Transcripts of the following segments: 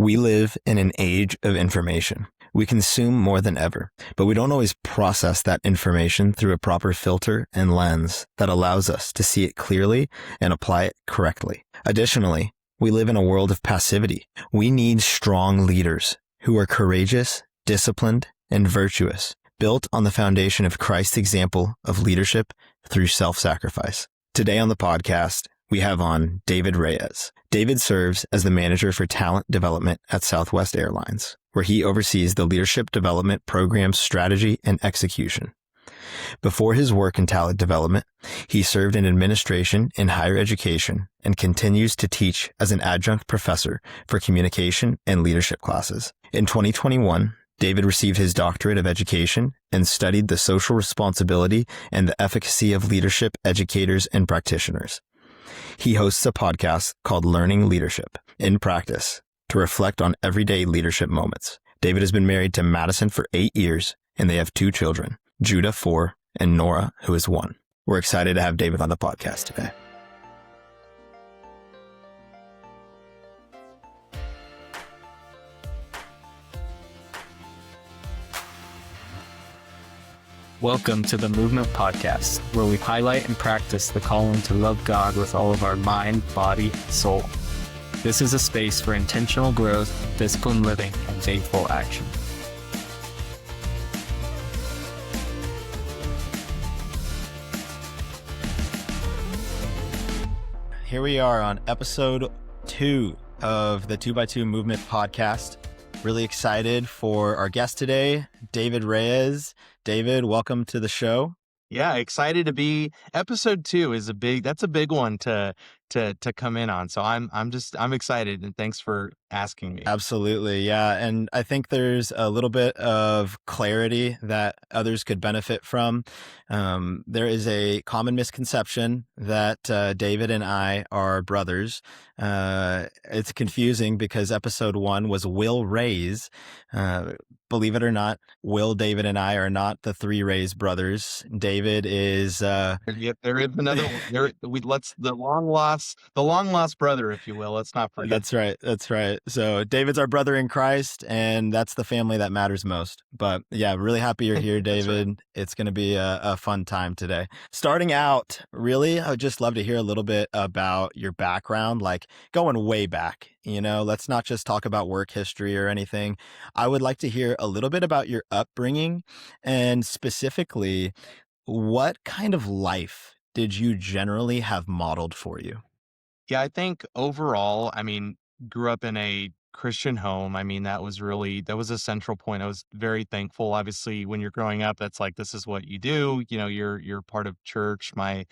We live in an age of information. We consume more than ever, but we don't always process that information through a proper filter and lens that allows us to see it clearly and apply it correctly. Additionally, we live in a world of passivity. We need strong leaders who are courageous, disciplined, and virtuous, built on the foundation of Christ's example of leadership through self-sacrifice. Today on the podcast, we have on David Reyes. David serves as the manager for talent development at Southwest Airlines, where he oversees the leadership development program's strategy and execution. Before his work in talent development, he served in administration in higher education and continues to teach as an adjunct professor for communication and leadership classes. In 2021, David received his doctorate of education and studied the social responsibility and the efficacy of leadership educators and practitioners. He hosts a podcast called Learning Leadership in Practice to reflect on everyday leadership moments. David has been married to Madison for 8 years, and they have 2 children, Judah, 4, and Nora, who is 1. We're excited to have David on the podcast today. Welcome to the Movement Podcast, where we highlight and practice the calling to love God with all of our mind, body, and soul. This is a space for intentional growth, disciplined living, and faithful action. Here we are on episode 2 of the 2x2 Movement Podcast. Really excited for our guest today, David Reyes. David, welcome to the show. Yeah, excited to be. Episode 2 is that's a big one to come in on. So I'm excited, and thanks for asking me. Absolutely. Yeah. And I think there's a little bit of clarity that others could benefit from. There is a common misconception that David and I are brothers. It's confusing because episode 1 was Will Reyes. Believe it or not, Will, David, and I are not the 3 Reyes brothers. David is Yep, there is another one. The long lost brother, if you will. Let's not forget. That's right. So David's our brother in Christ, and that's the family that matters most. But yeah, really happy you're here, David. Right. It's going to be a fun time today. Starting out, really, I would just love to hear a little bit about your background, like going way back. Let's not just talk about work history or anything. I would like to hear a little bit about your upbringing, and specifically, what kind of life did you generally have modeled for you? Yeah, I think overall, grew up in a Christian home. That was a central point. I was very thankful. Obviously, when you're growing up, that's like, this is what you do. You're part of church. My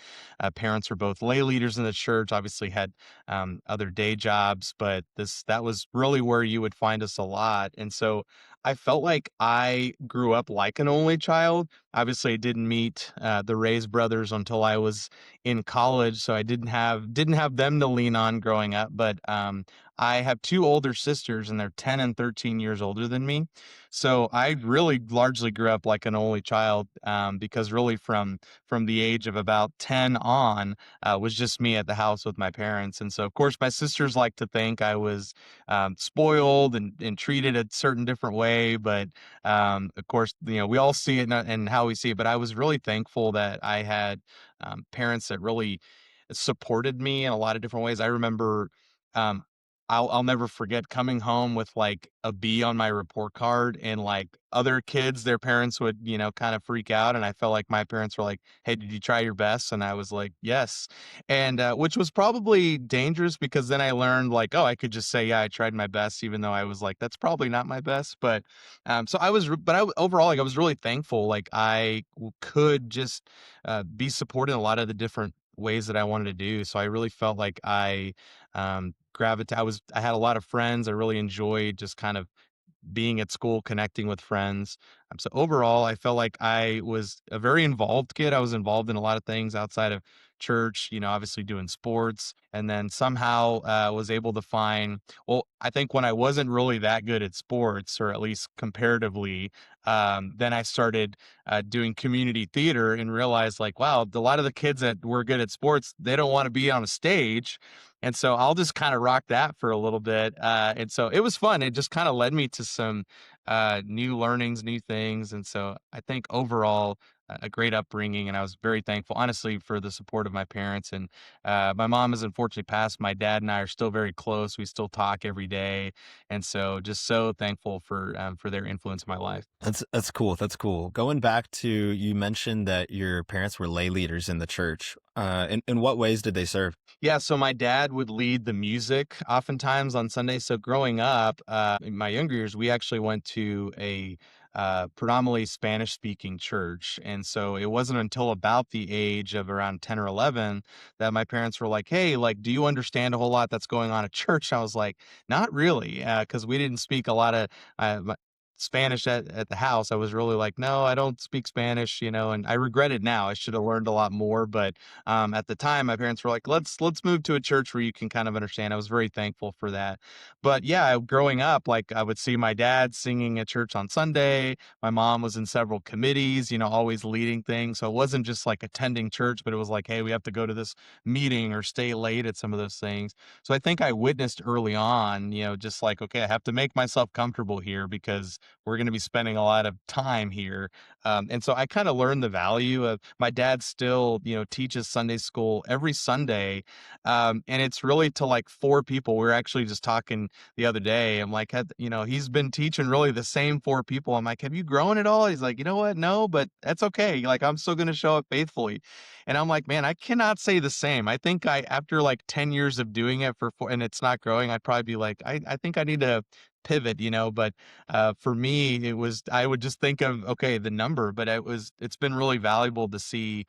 parents were both lay leaders in the church, obviously had other day jobs, but that was really where you would find us a lot. And so I felt like I grew up like an only child. Obviously, I didn't meet the Reyes brothers until I was in college, so I didn't have them to lean on growing up. But I have 2 older sisters, and they're 10 and 13 years older than me. So I really largely grew up like an only child, because really from the age of about 10 on was just me at the house with my parents. And so, of course, my sisters like to think I was spoiled and treated a certain different way. But of course, we all see it and how we see it. But I was really thankful that I had parents that really supported me in a lot of different ways. I remember I'll never forget coming home with like a B on my report card, and like other kids, their parents would, kind of freak out. And I felt like my parents were like, "Hey, did you try your best?" And I was like, "Yes." And which was probably dangerous, because then I learned like, oh, I could just say, "Yeah, I tried my best," even though I was like, that's probably not my best. But overall, like, I was really thankful. Like could just be supported in a lot of the different ways that I wanted to do. So I really felt like I I had a lot of friends. I really enjoyed just kind of being at school, connecting with friends. So overall, I felt like I was a very involved kid. I was involved in a lot of things outside of church, obviously doing sports, and then somehow was able to find, well, I think when I wasn't really that good at sports, or at least comparatively, then I started doing community theater and realized like, wow, a lot of the kids that were good at sports, they don't want to be on a stage. And so I'll just kind of rock that for a little bit. And so it was fun. It just kind of led me to some new learnings, new things. And so I think overall, a great upbringing. And I was very thankful, honestly, for the support of my parents. And my mom has unfortunately passed. My dad and I are still very close. We still talk every day. And so just so thankful for their influence in my life. That's cool. That's cool. Going back to, you mentioned that your parents were lay leaders in the church. In what ways did they serve? Yeah, so my dad would lead the music oftentimes on Sunday. So growing up, in my younger years, we actually went to a predominantly Spanish speaking church. And so it wasn't until about the age of around 10 or 11 that my parents were like, hey, like, do you understand a whole lot that's going on at church? I was like, not really, because we didn't speak a lot of Spanish at the house. I was really like, no, I don't speak Spanish, and I regret it now. I should have learned a lot more. But at the time, my parents were like, let's move to a church where you can kind of understand. I was very thankful for that. But yeah, growing up, like I would see my dad singing at church on Sunday. My mom was in several committees, always leading things. So it wasn't just like attending church, but it was like, hey, we have to go to this meeting or stay late at some of those things. So I think I witnessed early on, just like, okay, I have to make myself comfortable here because we're going to be spending a lot of time here. And so I kind of learned the value of, my dad still, teaches Sunday school every Sunday. And it's really to like four people. We were actually just talking the other day. I'm like, he's been teaching really the same four people. I'm like, have you grown at all? He's like, you know what? No, but that's okay. Like, I'm still going to show up faithfully. And I'm like, man, I cannot say the same. I think after like 10 years of doing it for four, and it's not growing, I'd probably be like, I think I need to pivot, but for me, I would just think of, okay, the number, but it's been really valuable to see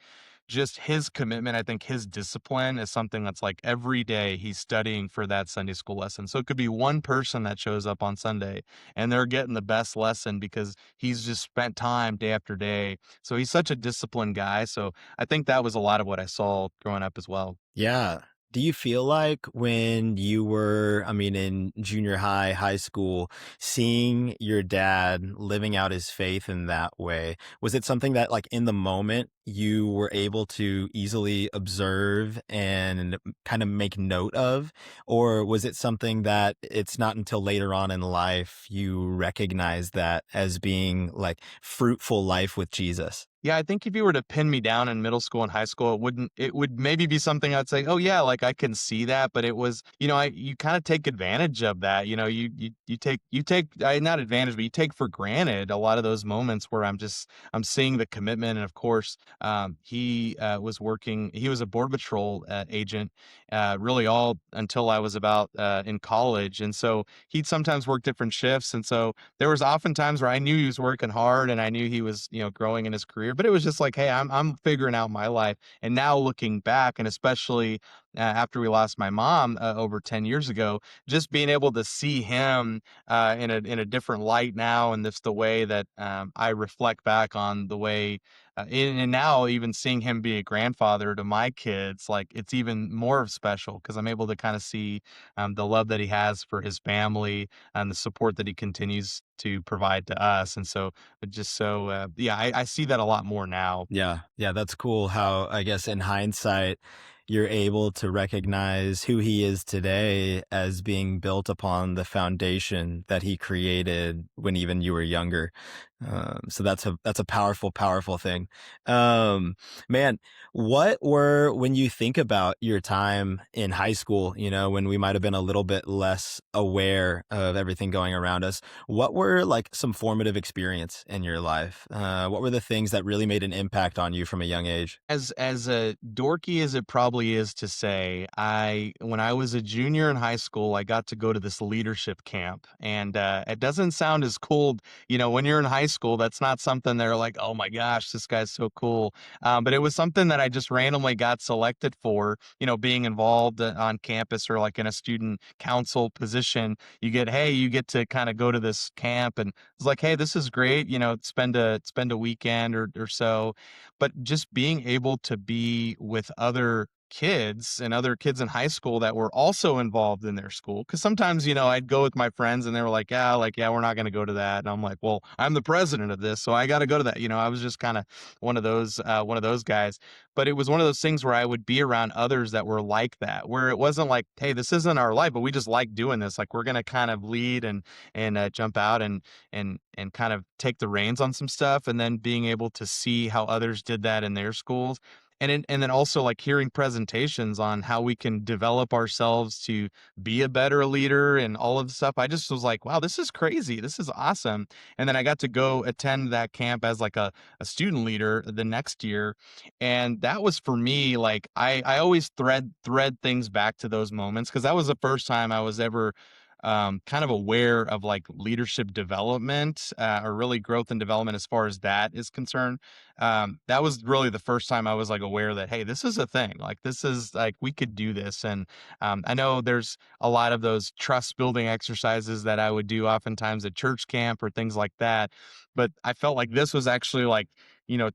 just his commitment. I think his discipline is something that's like every day he's studying for that Sunday school lesson. So it could be one person that shows up on Sunday and they're getting the best lesson because he's just spent time day after day. So he's such a disciplined guy. So I think that was a lot of what I saw growing up as well. Yeah. Do you feel like when you were, I mean, in junior high, high school, seeing your dad living out his faith in that way, was it something that, like, in the moment you were able to easily observe and kind of make note of? Or was it something that it's not until later on in life you recognize that as being like fruitful life with Jesus? Yeah, I think if you were to pin me down in middle school and high school, it would maybe be something I'd say, oh yeah, like I can see that, but it was, you kind of take advantage of that. Not advantage, but you take for granted a lot of those moments where I'm seeing the commitment. And of course, he was a border patrol agent, really all until I was about in college. And so he'd sometimes work different shifts. And so there was often times where I knew he was working hard and I knew he was, growing in his career, but it was just like, hey, I'm figuring out my life. And now looking back, and especially after we lost my mom over 10 years ago, just being able to see him in a different light now, and this the way that I reflect back on the way, and now even seeing him be a grandfather to my kids, like it's even more special because I'm able to kind of see the love that he has for his family and the support that he continues to provide to us. And so, yeah, I see that a lot more now. Yeah. Yeah. That's cool how, I guess, in hindsight, you're able to recognize who he is today as being built upon the foundation that he created when even you were younger. So that's a powerful, powerful thing. Man, when you think about your time in high school, when we might have been a little bit less aware of everything going around us, what were like some formative experience in your life? What were the things that really made an impact on you from a young age? As a dorky as it probably is to say, when I was a junior in high school, I got to go to this leadership camp, and it doesn't sound as cool, when you're in high school, that's not something they're like, oh my gosh, this guy's so cool. But it was something that I just randomly got selected for, being involved on campus or like in a student council position. Hey, you get to kind of go to this camp, and it's like, hey, this is great, spend a weekend or so. But just being able to be with other kids and other kids in high school that were also involved in their school. Cause sometimes, I'd go with my friends and they were like, we're not going to go to that. And I'm like, well, I'm the president of this, so I got to go to that. I was just kind of one of those guys. But it was one of those things where I would be around others that were like that, where it wasn't like, hey, this isn't our life, but we just like doing this. Like we're going to kind of lead and jump out and kind of take the reins on some stuff. And then being able to see how others did that in their schools, and then also like hearing presentations on how we can develop ourselves to be a better leader and all of the stuff. I just was like, wow, this is crazy. This is awesome. And then I got to go attend that camp as like a student leader the next year. And that was for me, like I always thread things back to those moments, because that was the first time I was ever kind of aware of like leadership development, or really growth and development as far as that is concerned. That was really the first time I was like aware that, hey, this is a thing. Like this is like we could do this. And I know there's a lot of those trust building exercises that I would do oftentimes at church camp or things like that. But I felt like this was actually like,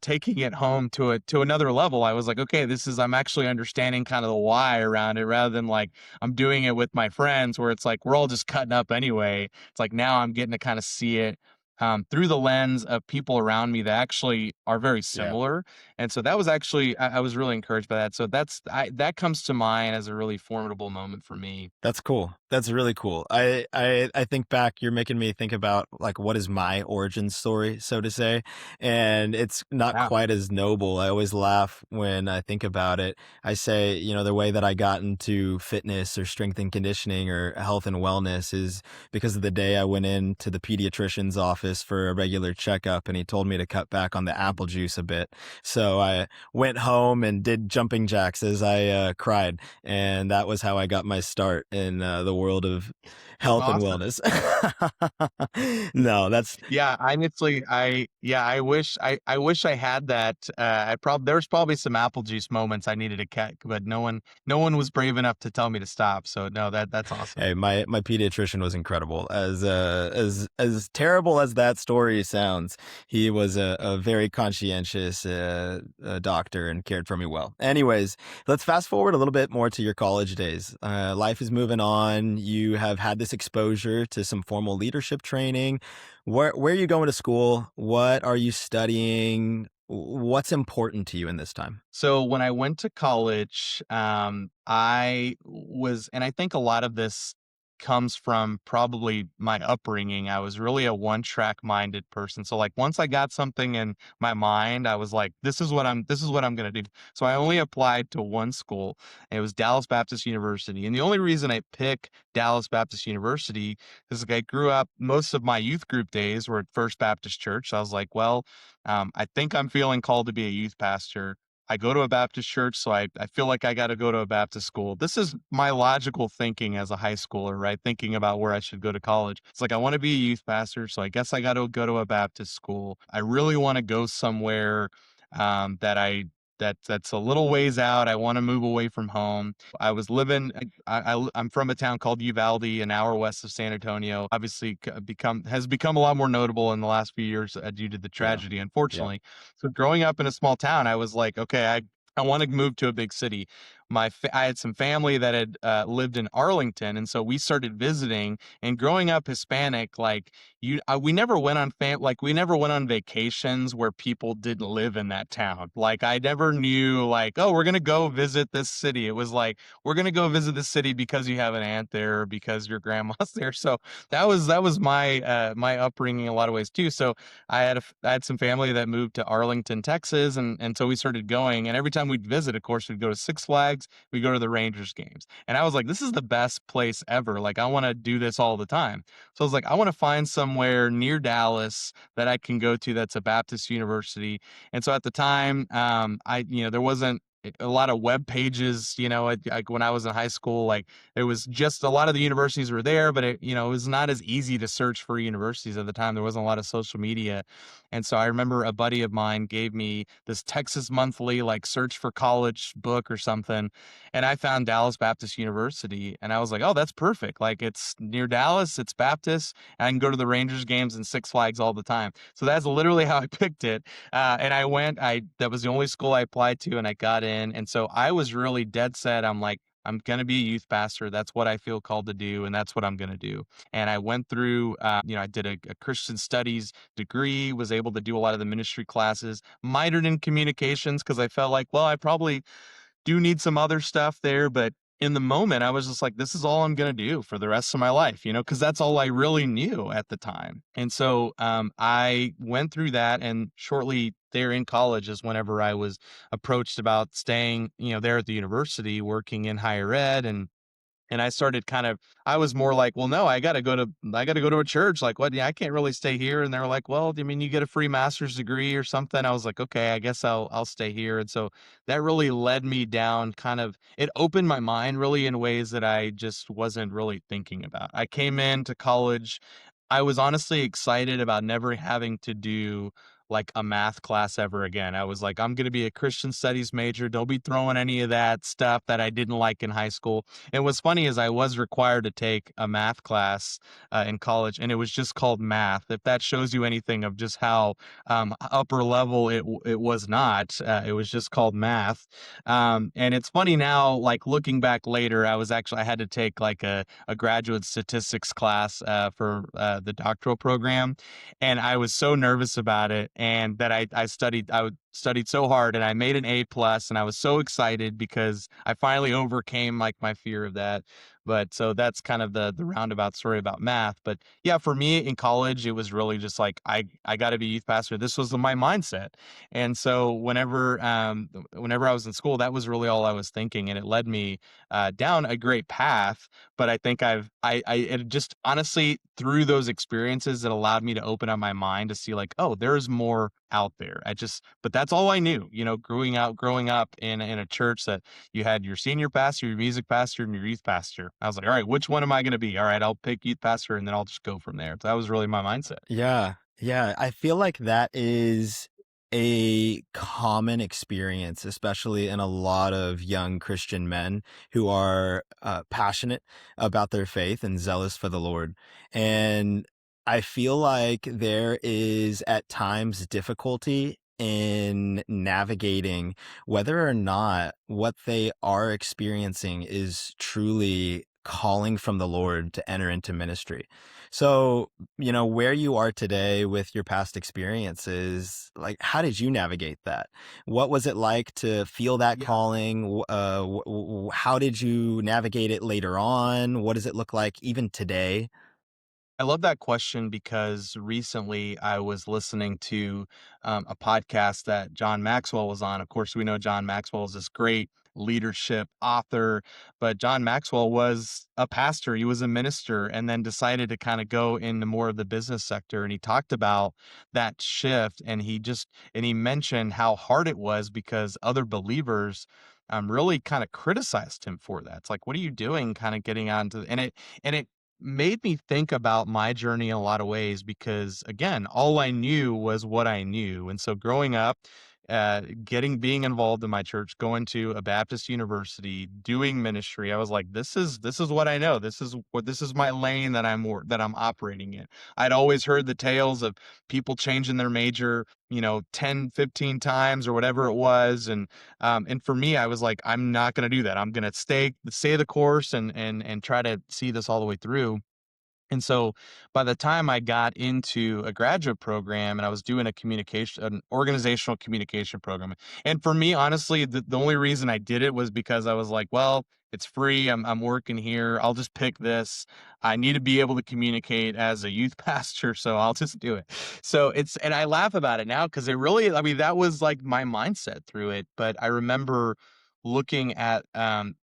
taking it home to another level. I was like, okay, I'm actually understanding kind of the why around it, rather than like I'm doing it with my friends where it's like we're all just cutting up anyway. It's like now I'm getting to kind of see it through the lens of people around me that actually are very Yeah. similar. And so that was actually, I was really encouraged by that. So that comes to mind as a really formidable moment for me. That's cool. That's really cool. I think back, you're making me think about like what is my origin story, so to say. And it's not Yeah. quite as noble. I always laugh when I think about it. I say, the way that I got into fitness or strength and conditioning or health and wellness is because of the day I went into the pediatrician's office for a regular checkup and he told me to cut back on the apple juice a bit. So I went home and did jumping jacks as I cried. And that was how I got my start in the world of That's health and awesome. wellness. No, that's Yeah, I wish I had that. There's probably some apple juice moments I needed to cut, but no one was brave enough to tell me to stop. So no, that's awesome. hey, my pediatrician was incredible. As terrible as that story sounds, he was a very conscientious doctor and cared for me well. Anyways, let's fast forward a little bit more to your college days. Life is moving on. You have had this exposure to some formal leadership training. Where are you going to school? What are you studying? What's important to you in this time? So when I went to college, and I think a lot of this comes from probably my upbringing. I was really a one-track minded person. So like once I got something in my mind, I was like, this is what I'm gonna do. So I only applied to one school. And it was Dallas Baptist University. And the only reason I picked Dallas Baptist University is like I grew up, most of my youth group days were at First Baptist Church. So I was like, well, I think I'm feeling called to be a youth pastor. I go to a Baptist church, so I feel like I got to go to a Baptist school. This is my logical thinking as a high schooler, right? Thinking about where I should go to college. It's like, I want to be a youth pastor, so I guess I got to go to a Baptist school. I really want to go somewhere that that's a little ways out. I want to move away from home. I was living. I'm from a town called Uvalde, an hour west of San Antonio. Obviously, has become a lot more notable in the last few years due to the Yeah. tragedy, Yeah. unfortunately. So growing up in a small town, I was like, okay, I want to move to a big city. I had some family that had lived in Arlington, and so we started visiting. And growing up Hispanic, like we never went on we never went on vacations where people didn't live in that town. Like I never knew like, oh, we're gonna go visit this city. It was like, we're gonna go visit this city because you have an aunt there or because your grandma's there. So that was my my upbringing in a lot of ways too. So I had some family that moved to Arlington, Texas, and so we started going. And every time we'd visit, of course, we'd go to Six Flags, we go to the Rangers games. And I was like, this is the best place ever. Like I want to do this all the time. So I was like, I want to find somewhere near Dallas that I can go to that's a Baptist university. And so at the time, there wasn't a lot of web pages, like when I was in high school, like it was just a lot of the universities were there, but it was not as easy to search for universities at the time. There wasn't a lot of social media. And so I remember a buddy of mine gave me this Texas Monthly, like search for college book or something. And I found Dallas Baptist University and I was like, oh, that's perfect. Like it's near Dallas, it's Baptist, and I can go to the Rangers games and Six Flags all the time. So that's literally how I picked it. And that was the only school I applied to and I got in. And so I was really dead set. I'm like, I'm going to be a youth pastor. That's what I feel called to do. And that's what I'm going to do. And I went through, I did a Christian studies degree, was able to do a lot of the ministry classes, minored in communications because I felt like, well, I probably do need some other stuff there, but in the moment, I was just like, this is all I'm going to do for the rest of my life, because that's all I really knew at the time. And so I went through that, and shortly there in college is whenever I was approached about staying, there at the university, working in higher ed, and I started I was more like, well, no, I got to go to a church. Like, what? Yeah, I can't really stay here. And they were like, well, I mean, you get a free master's degree or something. I was like, okay, I guess I'll stay here. And so that really led me down it opened my mind really in ways that I just wasn't really thinking about. I came into college. I was honestly excited about never having to do like a math class ever again. I was like, I'm going to be a Christian studies major. Don't be throwing any of that stuff that I didn't like in high school. And what's funny is I was required to take a math class in college, and it was just called math. If that shows you anything of just how upper level it was not, it was just called math. And it's funny now, like looking back later, I had to take like a graduate statistics class for the doctoral program, and I was so nervous about it, and that I studied so hard, and I made an A plus, and I was so excited because I finally overcame like my fear of that. But so that's kind of the roundabout story about math. But yeah, for me in college, it was really just like I got to be youth pastor. This was my mindset, and so whenever I was in school, that was really all I was thinking, and it led me down a great path. But I think it just honestly through those experiences, it allowed me to open up my mind to see like, oh, there's more out there. But that's all I knew, growing up in a church that you had your senior pastor, your music pastor, and your youth pastor. I was like, all right, which one am I going to be? All right, I'll pick youth pastor and then I'll just go from there. So that was really my mindset. Yeah. Yeah. I feel like that is a common experience, especially in a lot of young Christian men who are passionate about their faith and zealous for the Lord. And I feel like there is at times difficulty in navigating whether or not what they are experiencing is truly calling from the Lord to enter into ministry. So, where you are today with your past experiences, like, how did you navigate that? What was it like to feel that Yeah. calling? How did you navigate it later on? What does it look like even today? I love that question because recently I was listening to a podcast that John Maxwell was on. Of course, we know John Maxwell is this great leadership author, but John Maxwell was a pastor, he was a minister, and then decided to kind of go into more of the business sector. And he talked about that shift, and he mentioned how hard it was because other believers really kind of criticized him for that. It's like, what are you doing? Kind of getting onto, and it made me think about my journey in a lot of ways because again, all I knew was what I knew. And so growing up, being involved in my church, going to a Baptist university, doing ministry, I was like, this is what I know. This is my lane that I'm operating in. I'd always heard the tales of people changing their major, 10, 15 times or whatever it was. And for me, I was like, I'm not going to do that. I'm going to stay the course and try to see this all the way through. And so by the time I got into a graduate program and I was doing an organizational communication program. And for me, honestly, the only reason I did it was because I was like, well, it's free. I'm working here. I'll just pick this. I need to be able to communicate as a youth pastor, so I'll just do it. And I laugh about it now because I mean, that was like my mindset through it. But I remember looking at,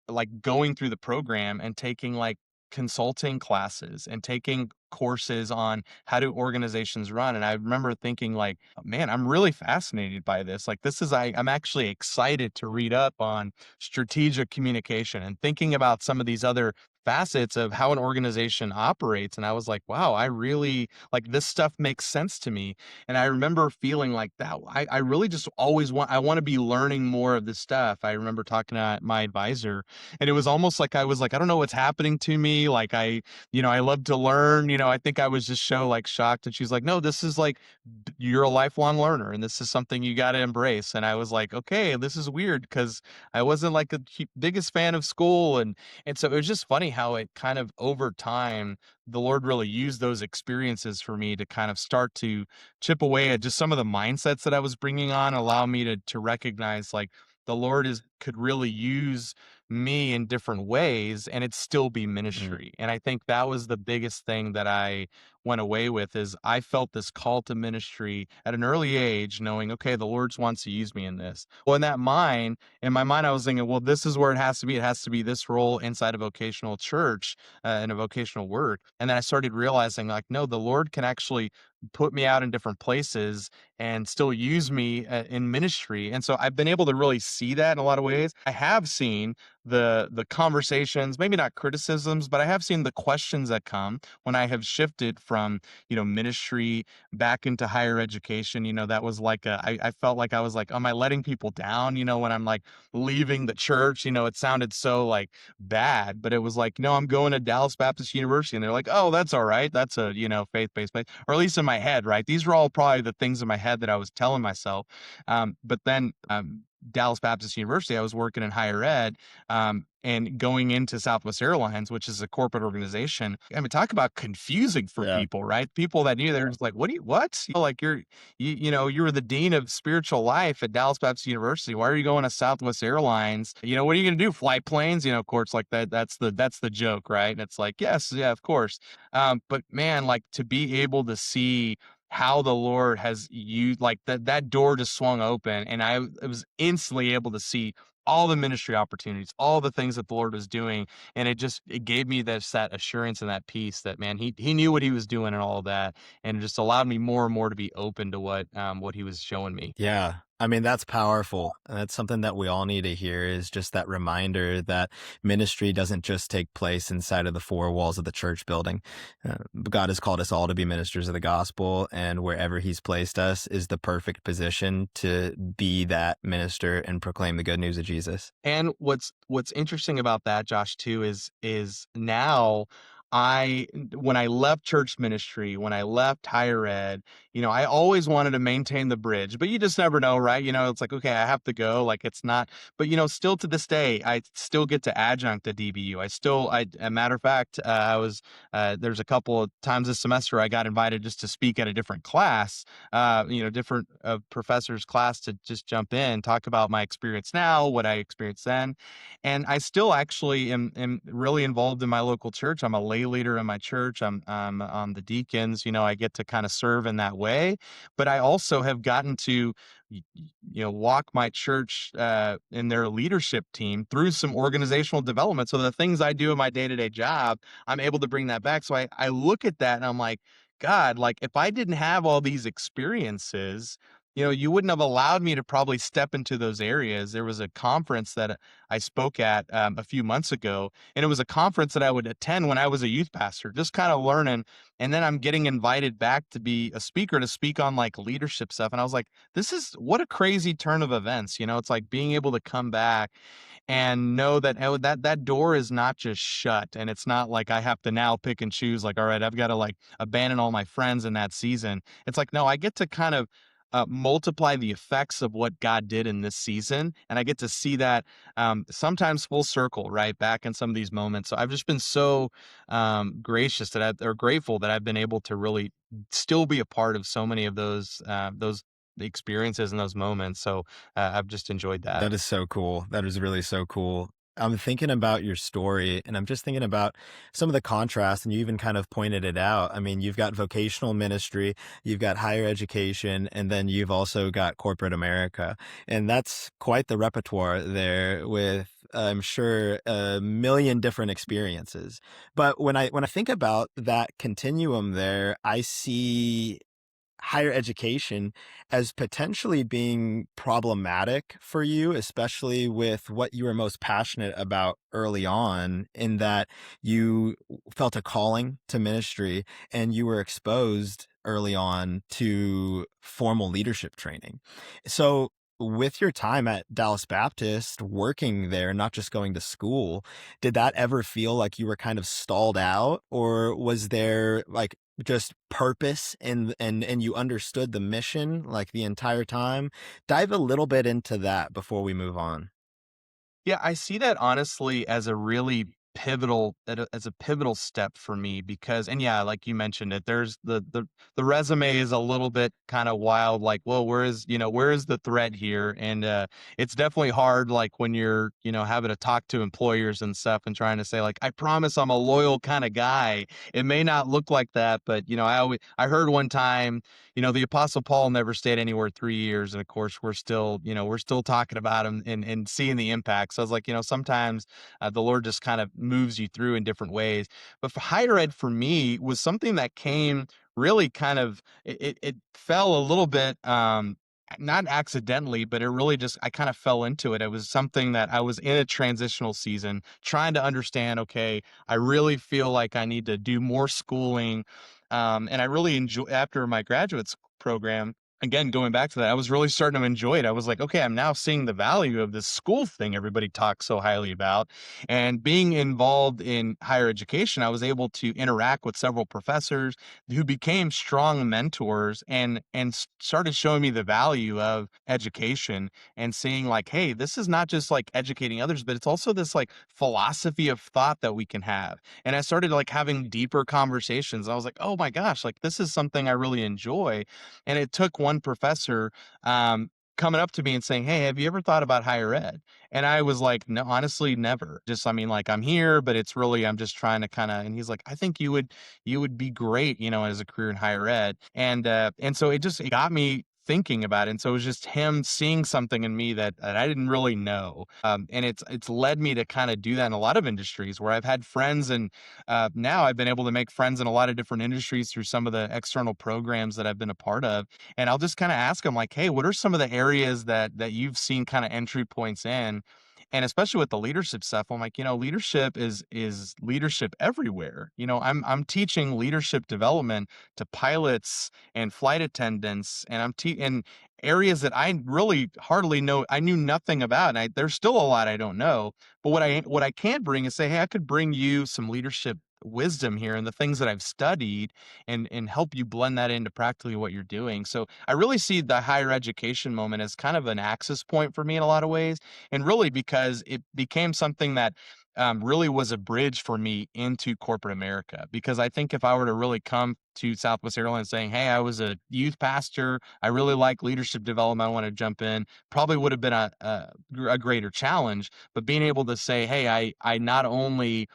like going through the program and taking like consulting classes and taking courses on how do organizations run. And I remember thinking like, man, I'm really fascinated by this. Like I'm actually excited to read up on strategic communication and thinking about some of these other facets of how an organization operates. And I was like, wow, I really like this stuff makes sense to me. And I remember feeling like that. I really just always I want to be learning more of this stuff. I remember talking to my advisor, and it was almost like I was like, I don't know what's happening to me. Like I love to learn, I think I was just so like shocked. And she's like, no, this is like, you're a lifelong learner and this is something you got to embrace. And I was like, okay, this is weird because I wasn't like the biggest fan of school. And so it was just funny how it kind of over time, the Lord really used those experiences for me to kind of start to chip away at just some of the mindsets that I was bringing on, allow me to recognize like the Lord could really use me in different ways and it still be ministry. And I think that was the biggest thing that I went away with is I felt this call to ministry at an early age, knowing, okay, the Lord wants to use me in this. Well, in my mind, I was thinking, well, this is where it has to be. It has to be this role inside a vocational church and a vocational work. And then I started realizing like, no, the Lord can actually put me out in different places and still use me in ministry. And so I've been able to really see that in a lot of ways. I have seen the conversations, maybe not criticisms, but I have seen the questions that come when I have shifted from, ministry back into higher education. That was like I felt like I was like, am I letting people down? When I'm like leaving the church, it sounded so like bad, but it was like, no, I'm going to Dallas Baptist University. And they're like, oh, that's all right. That's a, faith-based place, or at least in my head, right? These were all probably the things in my head that I was telling myself. But then Dallas Baptist University, I was working in higher ed, and going into Southwest Airlines, which is a corporate organization. I mean, talk about confusing for people, right? People that knew, they're just like, what? Like you were the dean of spiritual life at Dallas Baptist University. Why are you going to Southwest Airlines? What are you going to do? Fly planes? Of course, like that's the joke, right? And it's like, yes, yeah, of course. But man, like to be able to see how the Lord has used, like that door just swung open, and I was instantly able to see all the ministry opportunities, all the things that the Lord was doing, and it gave me that assurance and that peace that, man, he knew what he was doing and all of that, and it just allowed me more and more to be open to what he was showing me. Yeah. I mean, that's powerful. And that's something that we all need to hear, is just that reminder that ministry doesn't just take place inside of the four walls of the church building. God has called us all to be ministers of the gospel, and wherever he's placed us is the perfect position to be that minister and proclaim the good news of Jesus. And what's interesting about that, Josh, too, is now when I left church ministry, when I left higher ed, I always wanted to maintain the bridge, but you just never know, right? It's like, okay, I have to go, like it's not, but still to this day, I still get to adjunct at DBU. A matter of fact, there's a couple of times this semester I got invited just to speak at a different class, different professors' class, to just jump in, talk about my experience now, what I experienced then. And I still actually am really involved in my local church. I'm a lay leader in my church. I'm on the deacons. I get to kind of serve in that way. But I also have gotten to walk my church in their leadership team through some organizational development. So the things I do in my day-to-day job, I'm able to bring that back. So I look at that and I'm like, God, like if I didn't have all these experiences, you wouldn't have allowed me to probably step into those areas. There was a conference that I spoke at a few months ago, and it was a conference that I would attend when I was a youth pastor, just kind of learning. And then I'm getting invited back to be a speaker, to speak on like leadership stuff. And I was like, what a crazy turn of events. It's like being able to come back and know that that door is not just shut, and it's not like I have to now pick and choose, like, all right, I've got to like abandon all my friends in that season. It's like, no, I get to kind of multiply the effects of what God did in this season. And I get to see that sometimes full circle, right back in some of these moments. So I've just been so grateful that I've been able to really still be a part of so many of those experiences and those moments. So I've just enjoyed that. That is so cool. That is really so cool. I'm thinking about your story, and I'm just thinking about some of the contrast, and you even kind of pointed it out. I mean, you've got vocational ministry, you've got higher education, and then you've also got corporate America. And that's quite the repertoire there with I'm sure, a million different experiences. But when I think about that continuum there, I see higher education as potentially being problematic for you, especially with what you were most passionate about early on, in that you felt a calling to ministry and you were exposed early on to formal leadership training. So, with your time at Dallas Baptist, working there, not just going to school, did that ever feel like you were kind of stalled out, or was there like just purpose and you understood the mission like the entire time? Dive a little bit into that before we move on. Yeah, I see that honestly as a really as a pivotal step for me because and yeah, like you mentioned it, there's the resume is a little bit kind of wild, like, well, where is the thread here? And it's definitely hard like when you're, having to talk to employers and stuff and trying to say like, I promise I'm a loyal kind of guy. It may not look like that, but I heard one time, the Apostle Paul never stayed anywhere 3 years. And of course, we're still talking about him and seeing the impact. So I was like, sometimes the Lord just kind of moves you through in different ways. But for higher ed for me was something that came really kind of, it fell a little bit, not accidentally, but it really just, I kind of fell into it. It was something that I was in a transitional season trying to understand, okay, I really feel like I need to do more schooling. And I really enjoy after my program, again, going back to that, I was really starting to enjoy it. I was like, okay, I'm now seeing the value of this school thing everybody talks so highly about. And being involved in higher education, I was able to interact with several professors who became strong mentors and started showing me the value of education and seeing like, hey, this is not just like educating others, but it's also this like philosophy of thought that we can have. And I started like having deeper conversations. I was like, oh my gosh, like this is something I really enjoy. And it took one professor coming up to me and saying, hey, have you ever thought about higher ed? And I was like, no, honestly, never. Just, I mean, like I'm here, but it's really, I'm just trying to kind of, and he's like, I think you would be great, as a career in higher ed. And so it got me thinking about it. And so it was just him seeing something in me that I didn't really know. And it's led me to kind of do that in a lot of industries where I've had friends and now I've been able to make friends in a lot of different industries through some of the external programs that I've been a part of. And I'll just kind of ask them like, hey, what are some of the areas that you've seen kind of entry points in? And especially with the leadership stuff, I'm like, leadership is leadership everywhere. I'm teaching leadership development to pilots and flight attendants, and in areas that I really hardly know. I knew nothing about, and there's still a lot I don't know. But what I can bring is say, hey, I could bring you some leadership wisdom here and the things that I've studied and help you blend that into practically what you're doing. So I really see the higher education moment as kind of an access point for me in a lot of ways. And really because it became something that really was a bridge for me into corporate America. Because I think if I were to really come to Southwest Airlines saying, hey, I was a youth pastor, I really like leadership development, I want to jump in, probably would have been a greater challenge. But being able to say, hey, I not only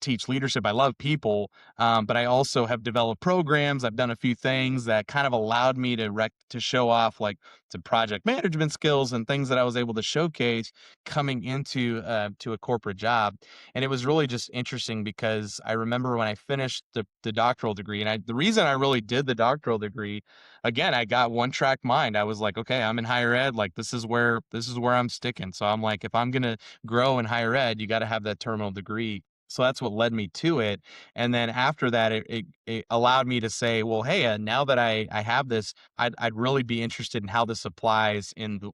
teach leadership, I love people, but I also have developed programs. I've done a few things that kind of allowed me to show off like some project management skills and things that I was able to showcase coming into to a corporate job. And it was really just interesting because I remember when I finished the doctoral degree, and the reason I really did the doctoral degree, again, I got one track mind. I was like, okay, I'm in higher ed, like this is where I'm sticking. So I'm like, if I'm gonna grow in higher ed, you got to have that terminal degree. So that's what led me to it. And then after that, it allowed me to say, well, hey, now that I have this, I'd really be interested in how this applies in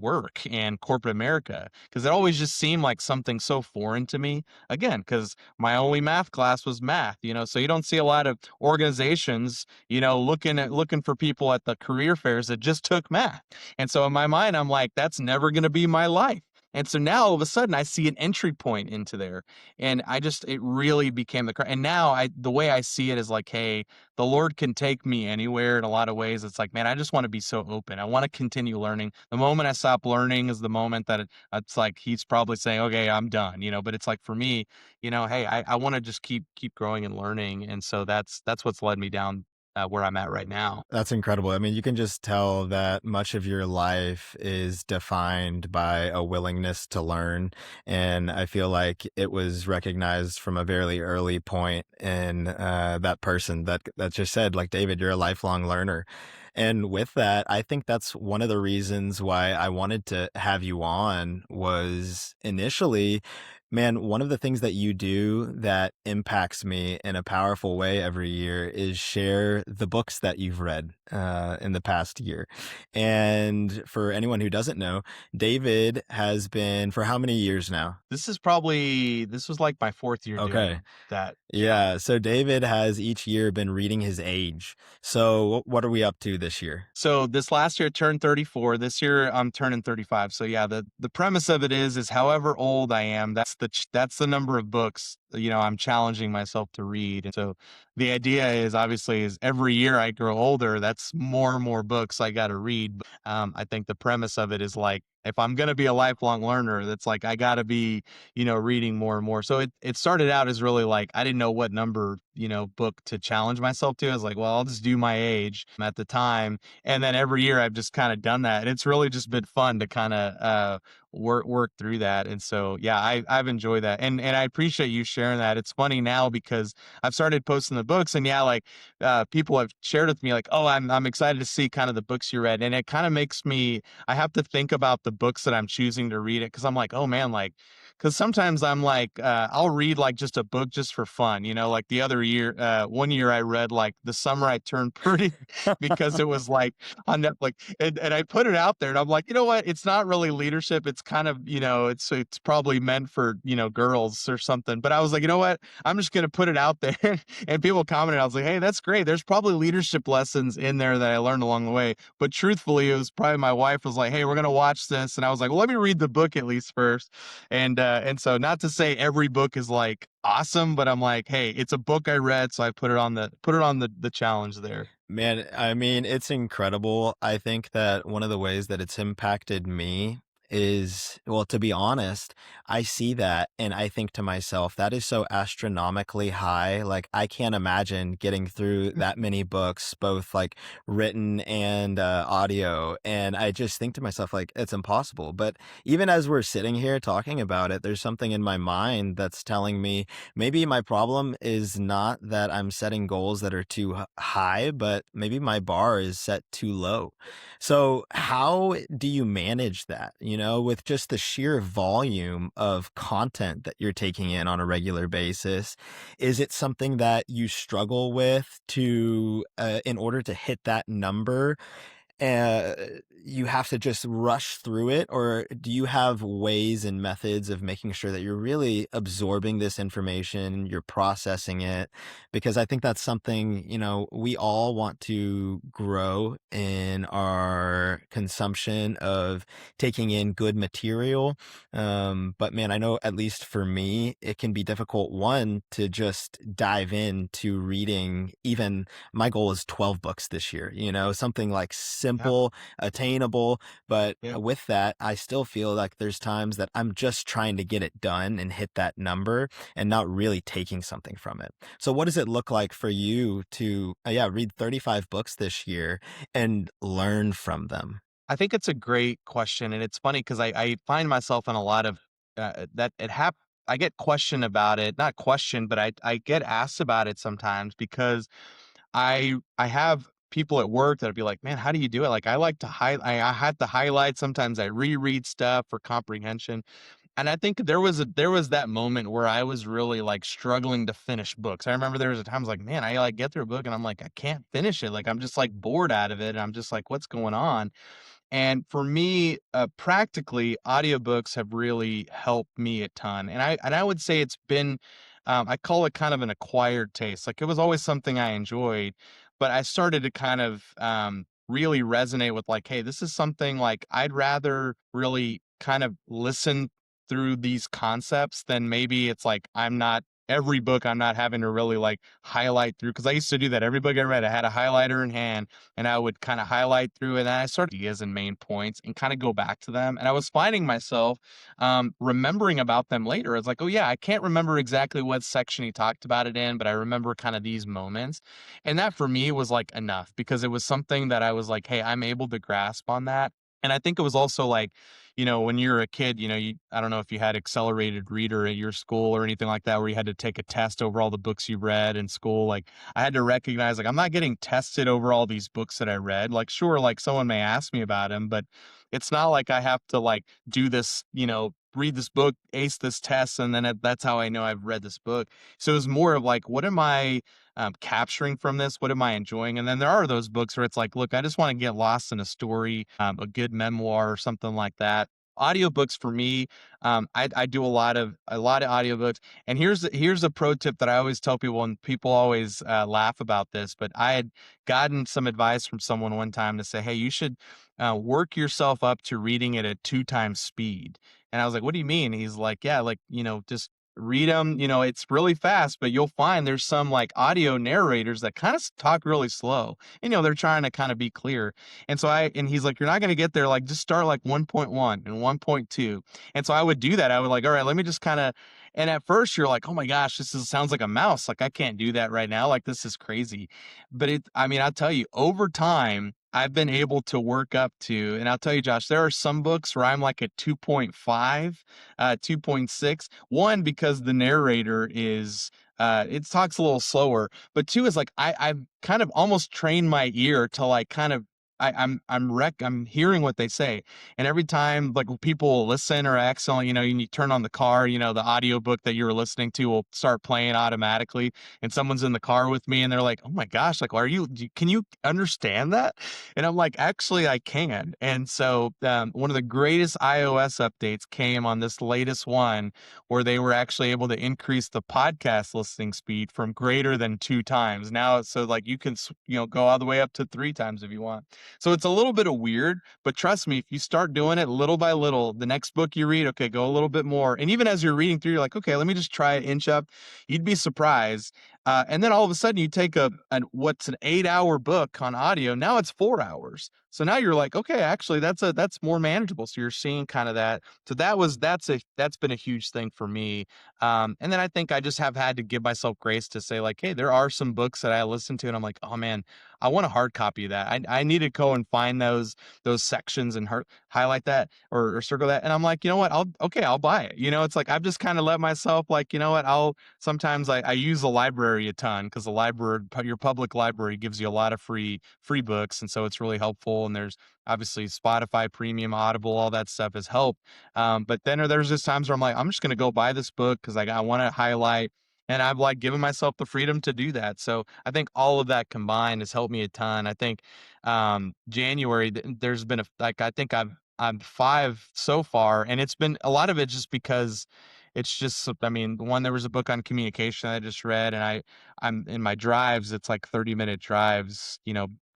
work and corporate America, because it always just seemed like something so foreign to me. Again, because my only math class was math, so you don't see a lot of organizations, looking for people at the career fairs that just took math. And so in my mind, I'm like, that's never going to be my life. And so now all of a sudden I see an entry point into there. And it really became and now the way I see it is like, hey, the Lord can take me anywhere in a lot of ways. It's like, man, I just want to be so open. I want to continue learning. The moment I stop learning is the moment that it's like, he's probably saying, okay, I'm done, but it's like for me, hey, I want to just keep growing and learning. And so that's what's led me down where I'm at right now. That's incredible. I mean, you can just tell that much of your life is defined by a willingness to learn. And I feel like it was recognized from a very early point in that person that just said, like, David, you're a lifelong learner. And with that, I think that's one of the reasons why I wanted to have you on was initially, man, one of the things that you do that impacts me in a powerful way every year is share the books that you've read in the past year. And for anyone who doesn't know, David has been for how many years now? This was like my fourth year Okay. doing that Yeah. challenge. So David has each year been reading his age. So what are we up to this year? So this last year I turned 34. This year I'm turning 35. So yeah, the premise of it is however old I am, that's the number of books, I'm challenging myself to read. And so the idea is obviously is every year I grow older, that's more and more books I got to read. I think the premise of it is like if I'm going to be a lifelong learner, that's like I got to be, reading more and more. So it started out as really like I didn't know what number, book to challenge myself to. I was like, well, I'll just do my age at the time, and then every year I've just kind of done that. And it's really just been fun to kind of work through that. And so yeah, I've enjoyed that. And I appreciate you sharing that. It's funny now because I've started posting the books, and yeah, like people have shared with me like, oh, I'm excited to see kind of the books you read. And it kind of makes me I have to think about the books that I'm choosing to read it because I'm like, oh man, like because sometimes I'm like, I'll read like just a book just for fun, like the other year, one year I read like The Summer I Turned Pretty because it was like on Netflix, and I put it out there, and I'm like, you know what? It's not really leadership. It's kind of, it's probably meant for, girls or something. But I was like, you know what? I'm just gonna put it out there, and people commented. I was like, hey, that's great. There's probably leadership lessons in there that I learned along the way. But truthfully, it was probably my wife was like, hey, we're gonna watch this, and I was like, well, let me read the book at least first. And so not to say every book is like awesome, but I'm like, hey, it's a book I read, so I put it on the challenge there. Man, I mean, it's incredible. I think that one of the ways that it's impacted me is, well, to be honest, I see that and I think to myself, that is so astronomically high. Like, I can't imagine getting through that many books, both like written and audio. And I just think to myself, like, it's impossible. But even as we're sitting here talking about it, there's something in my mind that's telling me maybe my problem is not that I'm setting goals that are too high, but maybe my bar is set too low. So, how do you manage that, with just the sheer volume of content that you're taking in on a regular basis? Is it something that you struggle with in order to hit that number? uh, you have to just rush through it, or do you have ways and methods of making sure that you're really absorbing this information, you're processing it? Because I think that's something, we all want to grow in our consumption of taking in good material. But man, I know at least for me, it can be difficult, one, to just dive into reading even my goal is 12 books this year, something like Yeah, simple, attainable. But yeah. with that, I still feel like there's times that I'm just trying to get it done and hit that number and not really taking something from it. So, what does it look like for you to, yeah, read 35 books this year and learn from them? I think it's a great question, and it's funny because I find myself in a lot of that it hap I get questioned about it, not questioned, but I get asked about it sometimes because I have people at work that'll be like, "Man, how do you do it?" Like, I like to I have to highlight, sometimes I reread stuff for comprehension, and I think there was that moment where I was really, like, struggling to finish books. I remember there was a time I was like, "Man, I, like, get through a book and I'm like, I can't finish it." Like, I'm just, like, bored out of it, and I'm just like, "What's going on?" And for me, practically, audiobooks have really helped me a ton. And I would say it's been, I call it kind of an acquired taste. Like it was always something I enjoyed, but I started to kind of really resonate with like, hey, this is something like I'd rather really kind of listen through these concepts than maybe it's like I'm not every book I'm not having to really like highlight through, because I used to do that. Every book I read, I had a highlighter in hand and I would kind of highlight through it. And I started ideas and main points and kind of go back to them. And I was finding myself remembering about them later. It's like, oh yeah, I can't remember exactly what section he talked about it in, but I remember kind of these moments. And that for me was like enough, because it was something that I was like, hey, I'm able to grasp on that. And I think it was also like, when you're a kid, I don't know if you had accelerated reader at your school or anything like that, where you had to take a test over all the books you read in school. Like I had to recognize, like, I'm not getting tested over all these books that I read. Like, sure, like someone may ask me about them, but it's not like I have to like do this, read this book, ace this test, and then that's how I know I've read this book. So it was more of like, what am I capturing from this? What am I enjoying? And then there are those books where it's like, look, I just want to get lost in a story, a good memoir or something like that. Audiobooks for me, I do a lot of audiobooks. And here's a pro tip that I always tell people, and people always laugh about this, but I had gotten some advice from someone one time to say, hey, you should work yourself up to reading it at 2 times speed. And I was like, what do you mean? He's like, yeah, like, just read them. It's really fast, but you'll find there's some like audio narrators that kind of talk really slow. And, they're trying to kind of be clear. And he's like, you're not going to get there. Like, just start like 1.1 and 1.2. And so I would do that. I would like, all right, let me just kind of, and at first you're like, oh my gosh, sounds like a mouse. Like, I can't do that right now. Like, this is crazy. But I'll tell you, over time, I've been able to work up to, and I'll tell you, Josh, there are some books where I'm like at 2.5, 2.6. One, because the narrator it talks a little slower, but two is like, I've kind of almost trained my ear to like kind of, I'm hearing what they say. And every time like people will listen or accidentally, you turn on the car, the audiobook that you were listening to will start playing automatically. And someone's in the car with me and they're like, oh my gosh, like, can you understand that? And I'm like, actually, I can. And so one of the greatest iOS updates came on this latest one, where they were actually able to increase the podcast listening speed from greater than 2 times. Now, so like you can, go all the way up to 3 times if you want. So it's a little bit of weird, but trust me, if you start doing it little by little, the next book you read, okay, go a little bit more. And even as you're reading through, you're like, okay, let me just try it, inch up. You'd be surprised. And then all of a sudden you take what's an 8-hour book on audio. Now it's 4 hours. So now you're like, okay, actually that's more manageable. So you're seeing kind of that. So that's been a huge thing for me. And then I think I just have had to give myself grace to say like, hey, there are some books that I listen to and I'm like, oh man, I want a hard copy of that. I need to go and find those sections and highlight that or circle that. And I'm like, you know what? I'll buy it. It's like, I've just kind of let myself like, you know what? Sometimes I use the library a ton, because your public library gives you a lot of free books. And so it's really helpful. And there's obviously Spotify Premium, Audible, all that stuff has helped. But then there's just times where I'm like, I'm just going to go buy this book because I want to highlight. And I've like given myself the freedom to do that. So I think all of that combined has helped me a ton. I think January, there's been I think I'm 5 so far, and it's been a lot of it just because it's just, one, there was a book on communication I just read, and I'm in my drives, it's like 30-minute drives,